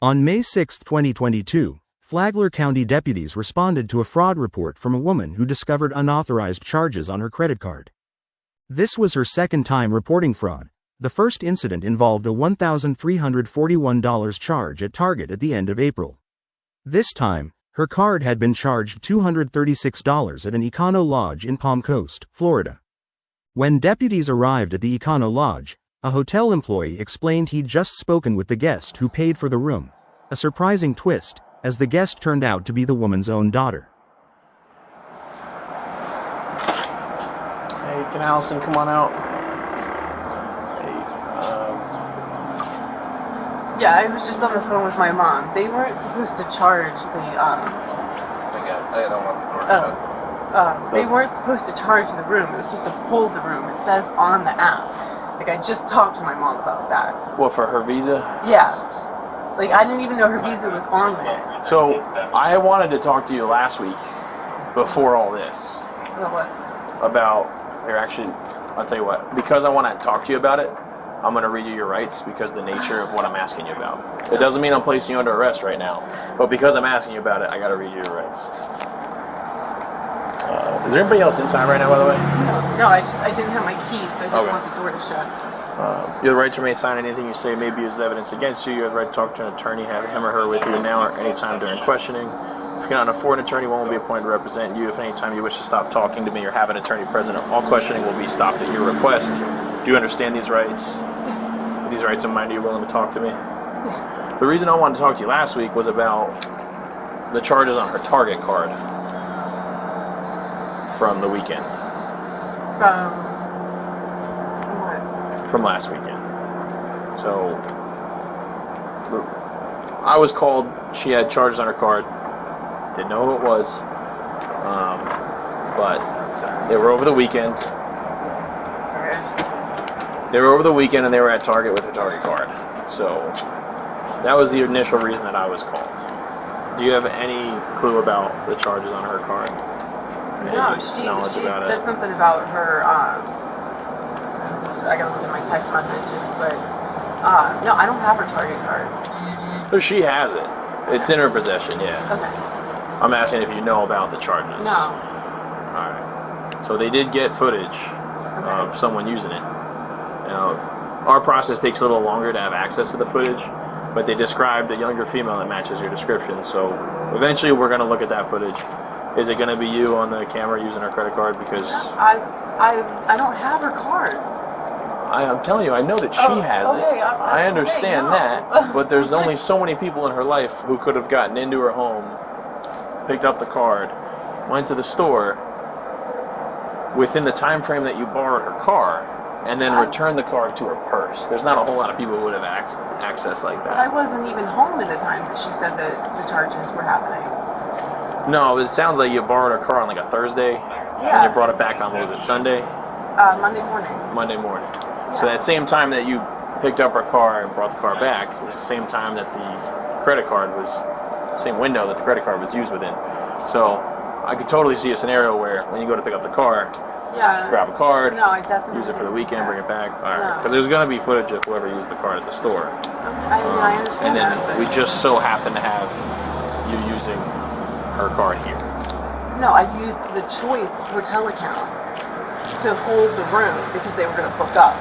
On May 6, 2022, Flagler County deputies responded to a fraud report from a woman who discovered unauthorized charges on her credit card. This was her second time reporting fraud. The first incident involved a $1,341 charge at Target at the end of April. This time, her card had been charged $236 at an Econo Lodge in Palm Coast, Florida. When deputies arrived at the Econo Lodge, a hotel employee explained he'd just spoken with the guest who paid for the room. A surprising twist, as the guest turned out to be the woman's own daughter. Hey, can Allison come on out? Hey, Yeah, I was just on the phone with my mom. They weren't supposed to charge the, I don't want the door shut. they weren't supposed to charge the room. It was supposed to hold the room. It says on the app. Like, I just talked to my mom about that. What, for her visa? Yeah. Like, I didn't even know her visa was on there. So, I wanted to talk to you last week, before all this. About what? About, here actually, I'll tell you what. Because I want to talk to you about it, I'm going to read you your rights because of the nature of what I'm asking you about. It doesn't mean I'm placing you under arrest right now. But because I'm asking you about it, I got to read you your rights. Is there anybody else inside right now, by the way? No, I didn't have my keys, so I didn't want the door to shut. You have the right to remain silent. Anything you say may be used as evidence against you. You have the right to talk to an attorney, have him or her with you now or any time during questioning. If you cannot afford an attorney, one will be appointed to represent you. If any time you wish to stop talking to me or have an attorney present, all questioning will be stopped at your request. Do you understand these rights? With these rights in mind, are you willing to talk to me? Yeah. The reason I wanted to talk to you last week was about the charges on her Target card from the weekend. From last weekend. So, I was called. She had charges on her card. Didn't know who it was. But they were over the weekend. They were over the weekend and they were at Target with her Target card. So, that was the initial reason that I was called. Do you have any clue about the charges on her card? No, she said something about her, I gotta look at my text messages, but, no, I don't have her Target card. So she has it. It's in her possession, yeah. Okay. I'm asking if you know about the charges. No. Alright. So they did get footage of someone using it. Now, our process takes a little longer to have access to the footage, but they described a younger female that matches your description, so eventually we're going to look at that footage. Is it going to be you on the camera using her credit card? Because I don't have her card. I'm telling you, I know that she has it. I understand that, but there's only so many people in her life who could have gotten into her home, picked up the card, went to the store within the time frame that you borrowed her car, and then returned the card to her purse. There's not a whole lot of people who would have access like that. But I wasn't even home at the times that she said that the charges were happening. No, it sounds like you borrowed her car on like a Thursday, and you brought it back on, what was it, Sunday? Monday morning. Monday morning. Yeah. So that same time that you picked up her car and brought the car back was the same time that the credit card was, same window that the credit card was used within. So I could totally see a scenario where when you go to pick up the car, grab a card, use it for the weekend, bring it back. Alright, because there's going to be footage of whoever used the card at the store. I understand and then that. we just so happen to have you using her card here. No, I used the Choice hotel account to hold the room because they were going to book up.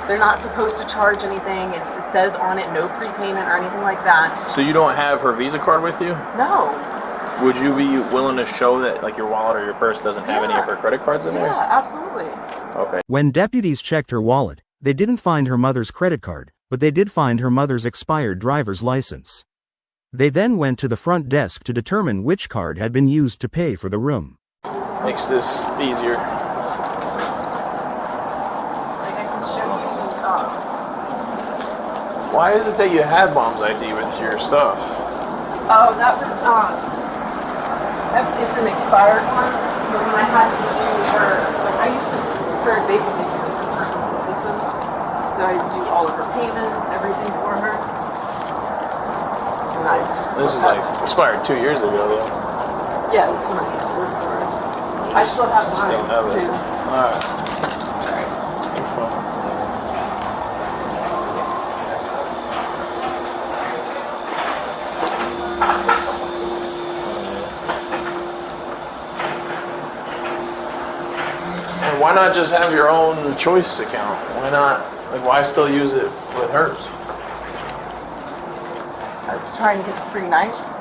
They're not supposed to charge anything. It says on it no prepayment or anything like that. So you don't have her Visa card with you? No. Would you be willing to show that like your wallet or your purse doesn't have any of her credit cards in there? Yeah, absolutely. Okay. When deputies checked her wallet, they didn't find her mother's credit card, but they did find her mother's expired driver's license. They then went to the front desk to determine which card had been used to pay for the room. Makes this easier. Why is it that you had Mom's ID with your stuff? Oh, that was, it's an expired one. So when I had to do her, I used to basically do her personal system. So I do all of her payments, everything for her. And I just... This is like expired 2 years ago, though. Yeah, that's when I used to work for her. I still have mine, too. Alright. And why not just have your own choice account? Why not? Like, why still use it with hers? Trying to get the free nights.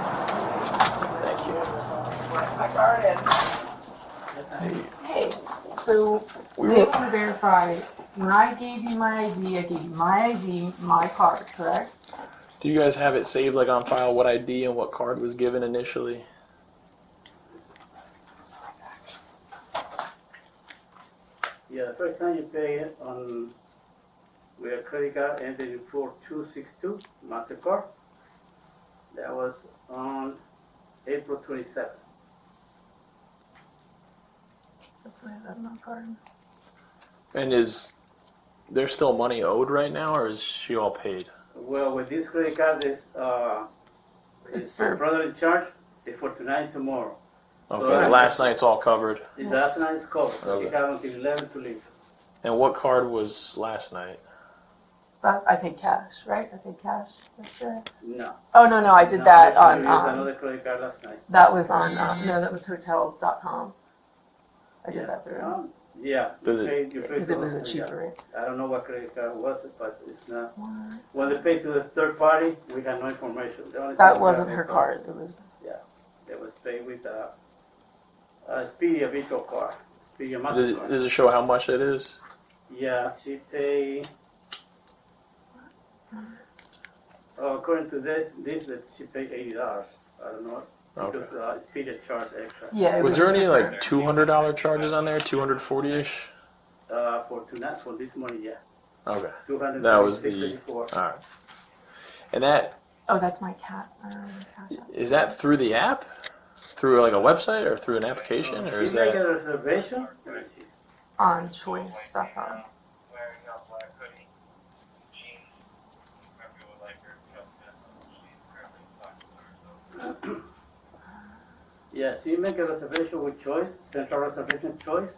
Thank you. My card in. Hey, so they want to verify when I gave you my ID, I gave you my ID, my card, correct? Do you guys have it saved like on file what ID and what card was given initially? Yeah, the first time you pay it on with a credit card ended in 4262 MasterCard. That was on April 27th. That's why I have my card. And is there still money owed right now, or is she all paid? Well, with this credit card, it's for- fraudulent charge. It's for tonight and tomorrow. Okay, So, last night's all covered. The last night is covered. So you Okay. have until 11 to leave. And what card was last night? I paid cash, right? I paid cash yesterday. No. Oh no, I did No, that you on. used another credit card last night. That was on. No, that was hotels.com. I did that through Yeah. Does it- You paid because it was a to- cheaper rate. I don't know what credit card was, but it's not. When they pay to the third party, we have no information. The only That thing we wasn't have her is, card. It was. Yeah, it was paid with a Expedia visual card, Expedia Does MasterCard. it show how much it is? Yeah, she paid. According to this that she paid $80. I don't know because Expedia charged extra. Yeah. It Was there any different. like $200 charges on there? 240-ish? For tonight, for this morning, yeah, Okay. 200. That was the. All right. And that Oh, that's my cat. Cash App. is that through the app, through like a website, or through an application, or is She make that? a reservation. On choice.com. Yes, she make a reservation with Choice, Central Reservation Choice,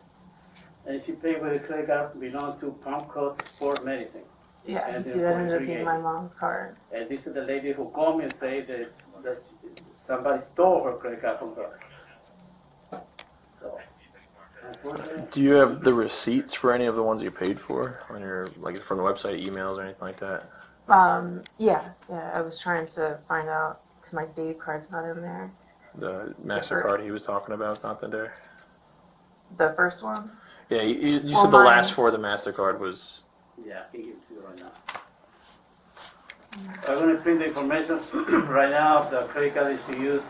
and she paid with a credit card belong to Palm Coast Sport Medicine. Yeah, I can And see then that ended up 43 being my mom's card. And this is the lady who called me and said that somebody stole her credit card from her. So, unfortunately, Do you have the receipts for any of the ones you paid for on your like from the website, emails, or anything like that? Yeah. I was trying to find out because my Dave card's not in there. The MasterCard he was talking about is not in there. The first one. Yeah, you Well, said the mine- last four of the MasterCard was. yeah, I can give it to you right now. I'm gonna print the information right now of the credit card that she used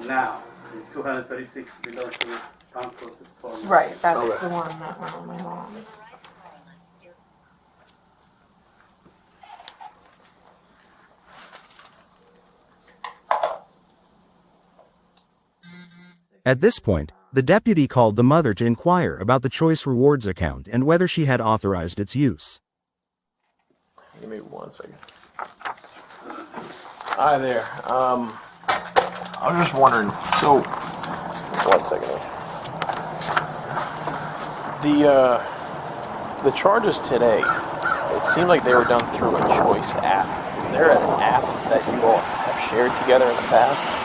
now. The 236 belongs to Palm Coast Sport Medicine. Right. That's Okay. the one that went on my mom's. At this point, the deputy called the mother to inquire about the Choice Rewards account and whether she had authorized its use. Give me 1 second. Hi there. I was just wondering. So, 1 second. The charges today. It seemed like they were done through a Choice app. Is there an app that you all have shared together in the past?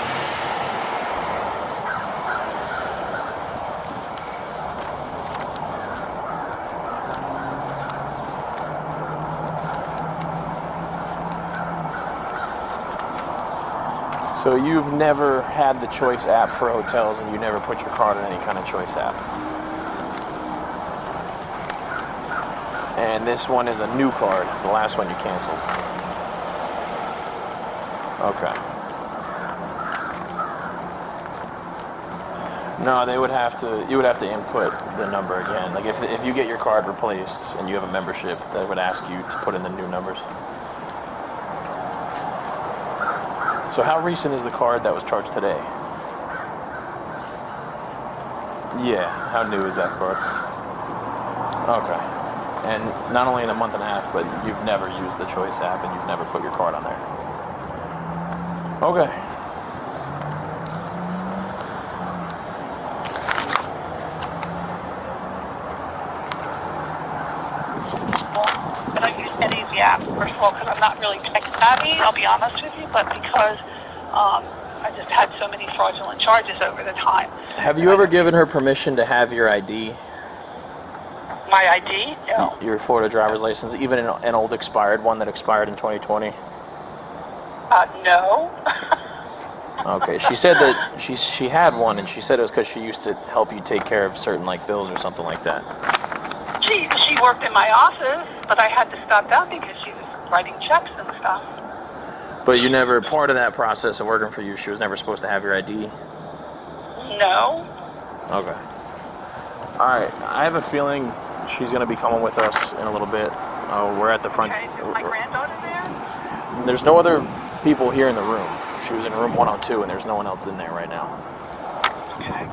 So you've never had the Choice app for hotels, and you never put your card in any kind of Choice app. And this one is a new card. The last one you canceled. Okay. No, they would have to. You would have to input the number again. Like if you get your card replaced and you have a membership, they would ask you to put in the new numbers. So how recent is the card that was charged today? Yeah, how new is that card? Okay. And not only in a month and a half, but you've never used the Choice app and you've never put your card on there. Okay. I don't use any of the apps, first of all, because I'm not really tech savvy, I'll be honest with you, but because I just had so many fraudulent charges over the time. Have you ever given her permission to have your ID? My ID? No. Your Florida driver's license, even an old expired one that expired in 2020? No. Okay, she said that she had one, and she said it was because she used to help you take care of certain like bills or something like that. She worked in my office, but I had to stop that because she was writing checks and stuff. But you never, part of that process of working for you, she was never supposed to have your ID? No. Okay. Alright, I have a feeling she's going to be coming with us in a little bit. We're at the front. Okay, is my granddaughter there? There's no other people here in the room. She was in room 102, and there's no one else in there right now. Okay.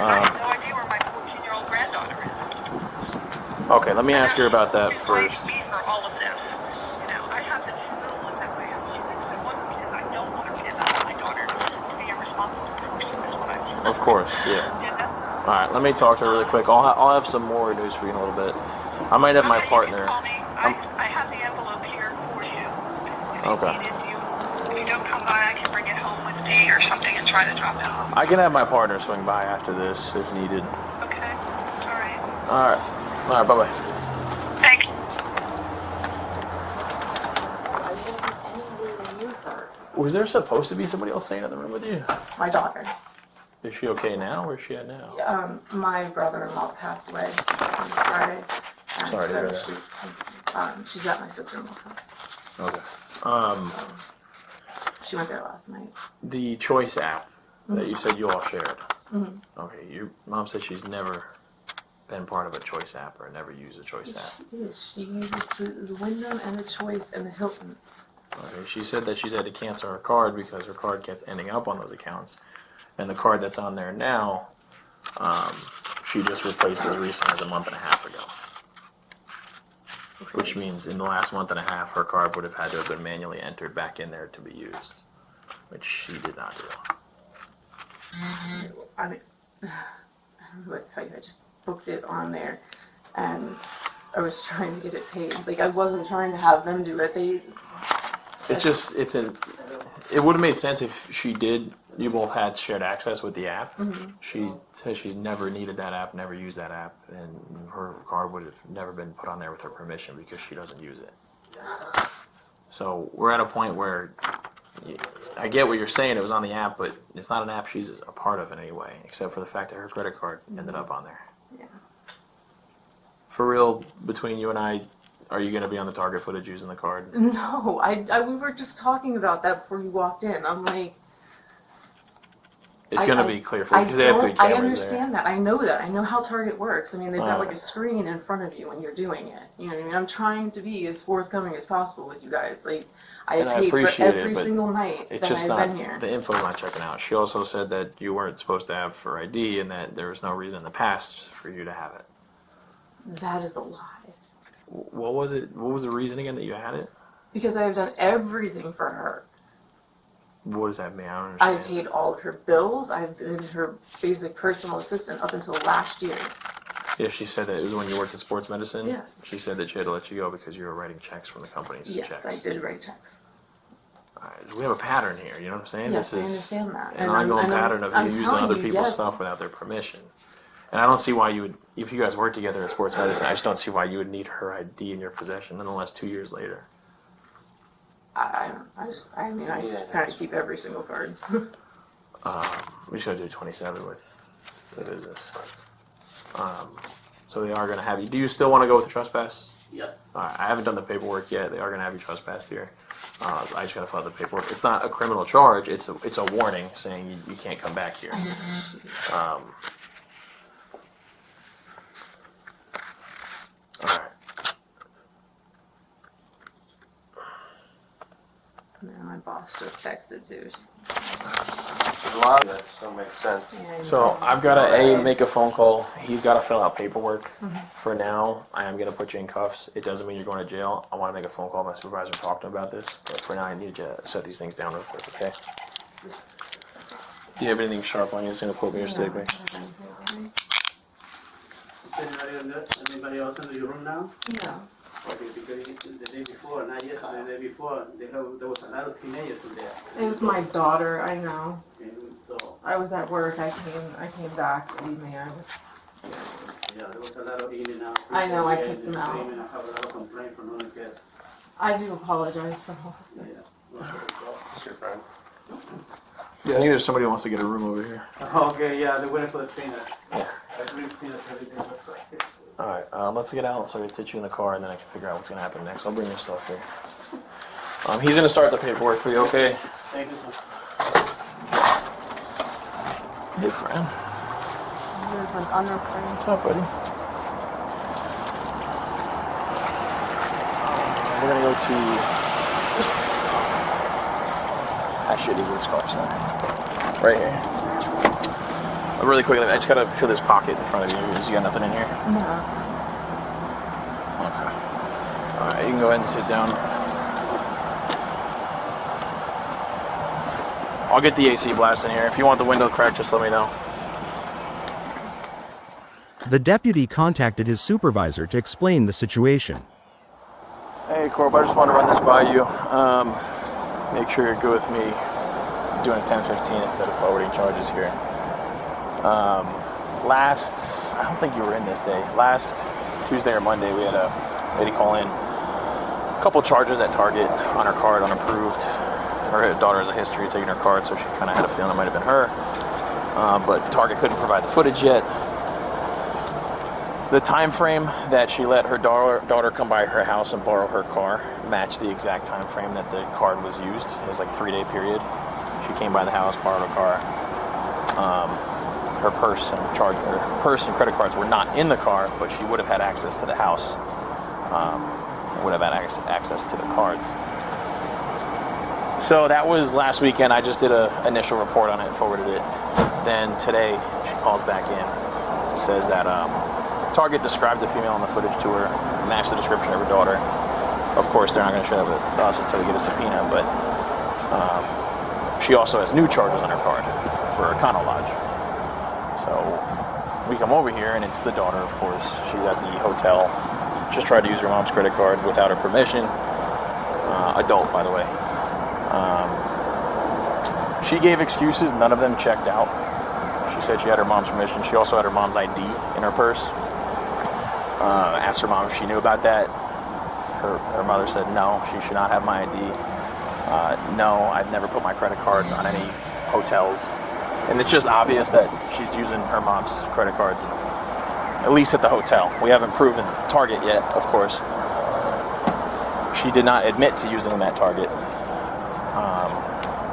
I have no idea where my 14-year-old granddaughter is. Okay, let me ask her about that She first. blames me for all of this. You know, I have to feel that way. She thinks that one reason I don't want her to kidnap my daughter to be a responsible person is what I feel. Of course, yeah. You know? Alright, let me talk to her really quick. I'll have some more news for you in a little bit. I might have my Okay, partner. You can call me. I have the envelope here for you. If you Okay. need it, if you don't come by, I can bring it home with me or something and try to drop it off. I can have my partner swing by after this if needed. Okay. All right. Alright, bye-bye. Thank you. I wasn't anywhere near her. Was there supposed to be somebody else staying in the room with you? My daughter. Is she okay now? Where's she at now? My brother-in-law passed away on Friday. And Sorry to so hear that. she's at my sister-in-law's house. Okay. She went there last night. The Choice app that you said you all shared. Okay, your mom said she's never been part of a Choice app or never used a Choice app. She is. She uses the Wyndham and the Choice and the Hilton. Okay, she said that she's had to cancel her card because her card kept ending up on those accounts. And the card that's on there now, she just replaced as recent as a month and a half ago. Okay. Which means in the last month and a half, her card would have had to have been manually entered back in there to be used, which she did not do. I mean, I don't know what to tell you. I just booked it on there, and I was trying to get it paid. Like, I wasn't trying to have them do it. It would have made sense if she did. You both had shared access with the app. She says she's never needed that app, never used that app, and her card would have never been put on there with her permission because she doesn't use it. So we're at a point where I get what you're saying. It was on the app, but it's not an app she's a part of in any way, except for the fact that her credit card ended up on there. Yeah. For real, between you and I, are you going to be on the target footage using the card? No, we were just talking about that before you walked in. I'm like, It's going to be clear for you because they have good cameras I there. understand that. I know that. I know how Target works. I mean, they've got like a screen in front of you when you're doing it. You know what I mean? I'm trying to be as forthcoming as possible with you guys. Like, I paid for every single night that I've been here. The info's not checking out. She also said that you weren't supposed to have for ID and that there was no reason in the past for you to have it. That is a lie. What was it? What was the reason again that you had it? Because I have done everything for her. What does that mean? I don't I understand. paid all of her bills. I've been her basic personal assistant up until last year. Yeah, she said that it was when you worked in sports medicine. Yes. She said that she had to let you go because you were writing checks from the company's Yes, checks. I did write checks. All right, we have a pattern here. You know what I'm saying? Yes, this I is understand that. an ongoing pattern of you using other people's stuff without their permission. And I don't see why you would, if you guys work together in sports medicine, I just don't see why you would need her ID in your possession nonetheless 2 years later. I kind of keep every single card. We just gotta do 27 with the business. So they are gonna have you. Do you still want to go with the trespass? Yes. Alright, I haven't done the paperwork yet. They are gonna have you trespass here. I just gotta fill out the paperwork. It's not a criminal charge. It's a warning saying you can't come back here. Alright. Yeah, my boss just texted too. There's a lot of that just don't make sense. So I've got to make a phone call. He's got to fill out paperwork. For now, I am going to put you in cuffs. It doesn't mean you're going to jail. I want to make a phone call. My supervisor talked to him about this. But for now, I need you to set these things down real quick, okay? Do you have anything sharp on you that's going to put me or stick me? Is anybody else in the room now? No. Because the day before, not yesterday, the day before, there was a lot of teenagers in there. It was my daughter, I know. And so, I was at work, I came back, believe me, I was. yeah, there was a lot of in and out. I know, I people kicked them and out. screaming. I have a lot of complaints from other kids. I do apologize for all of Yeah. this. It's your friend. Yeah, I think there's somebody who wants to get a room over here. Okay, yeah, they're waiting for the trainer. Yeah. I believe trainers everything was right. Alright, let's get out so I can sit you in the car and then I can figure out what's going to happen next. I'll bring your stuff here. He's going to start the paperwork for you, okay? Thank you, sir. Hey, friend. There's an unreported. What's up, buddy? We're going to go to... Actually, it is this car, so... Right here. Really quickly, I just gotta feel this pocket in front of you. You got nothing in here? No. Okay. Alright, you can go ahead and sit down. I'll get the AC blast in here. If you want the window cracked, just let me know. The deputy contacted his supervisor to explain the situation. Hey, Corb, I just want to run this by you. Make sure you're good with me doing a 1015 instead of forwarding charges here. I don't think you were in this day. Last Tuesday or Monday, we had a lady call in. A couple charges at Target on her card, unapproved. Her daughter has a history of taking her card, so she kind of had a feeling it might have been her. But Target couldn't provide the footage yet. The time frame that she let her daughter come by her house and borrow her car matched the exact time frame that the card was used. It was like a 3-day period. She came by the house, borrowed a car. Her purse and credit cards were not in the car, but she would have had access to the house. Would have had access to the cards. So that was last weekend. I just did an initial report on it, forwarded it. Then today she calls back in, says that Target described the female in the footage to her, matched the description of her daughter. Of course, they're not going to show it to us until we get a subpoena, but she also has new charges on her card for Econo Lodge. So we come over here, and it's the daughter, of course. She's at the hotel. Just tried to use her mom's credit card without her permission. Adult, by the way. She gave excuses. None of them checked out. She said she had her mom's permission. She also had her mom's ID in her purse. Asked her mom if she knew about that. Her mother said no, she should not have my ID. No, I've never put my credit card on any hotels. And it's just obvious that she's using her mom's credit cards, at least at the hotel. We haven't proven Target yet, of course. She did not admit to using them at Target.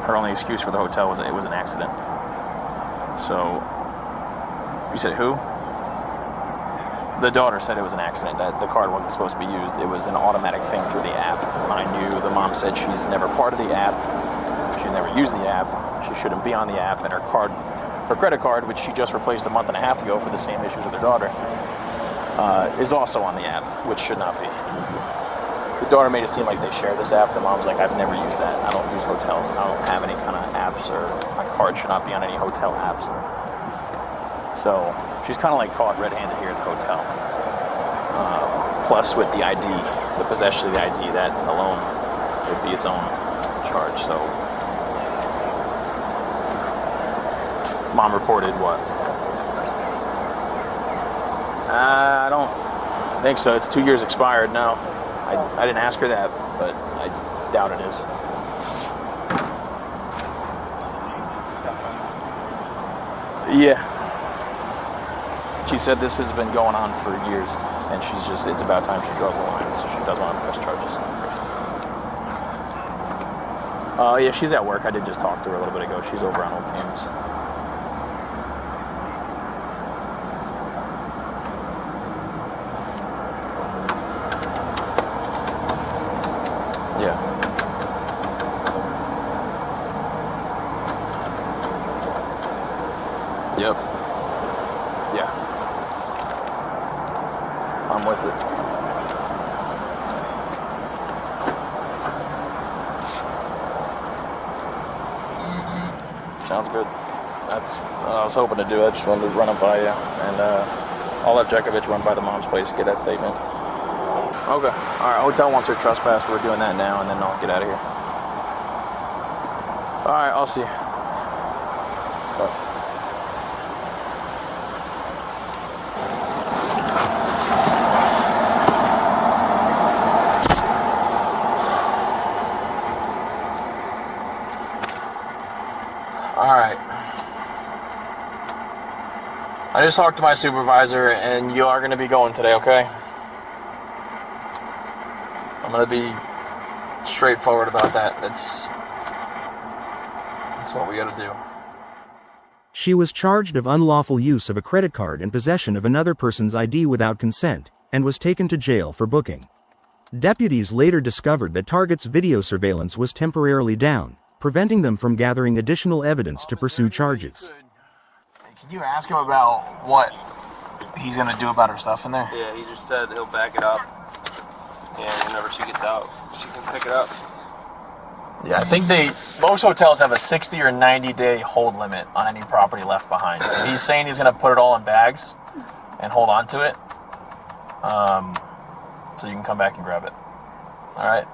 Her only excuse for the hotel was that it was an accident. So, you said who? The daughter said it was an accident, that the card wasn't supposed to be used. It was an automatic thing through the app. Mind you, the mom said she's never part of the app. She's never used the app. She shouldn't be on the app. And her credit card, which she just replaced a month and a half ago for the same issues with her daughter, is also on the app, which should not be. The daughter made it seem like they share this app. The mom's like, I've never used that. I don't use hotels. I don't have any kind of apps, or my card should not be on any hotel apps. So she's kind of like caught red-handed here at the hotel. Plus with the ID, the possession of the ID, that alone would be its own charge. So mom reported what? I don't think so. It's 2 years expired now. I didn't ask her that, but I doubt it is. Yeah. She said this has been going on for years, and it's about time she draws the line, so she doesn't want to press charges. Yeah, she's at work. I did just talk to her a little bit ago. She's over on Old Kings. Yeah. Yep. Yeah. I'm with it. Sounds good. That's I was hoping to do. I just wanted to run it by you. And I'll have Jekovich run by the mom's place, get that statement. Okay. All right. Hotel wants her trespass. We're doing that now, and then I'll get out of here. All right. I'll see you. Bye. All right. I just talked to my supervisor, and you are going to be going today, okay? I'm going to be straightforward about that. That's what we got to do. She was charged of unlawful use of a credit card and possession of another person's ID without consent, and was taken to jail for booking. Deputies later discovered that Target's video surveillance was temporarily down, preventing them from gathering additional evidence to pursue charges. Can you ask him about what he's going to do about her stuff in there? Yeah, he just said he'll back it up. And whenever she gets out, she can pick it up. Yeah, I think most hotels have a 60 or 90 day hold limit on any property left behind. And he's saying he's going to put it all in bags and hold on to it. So you can come back and grab it. All right.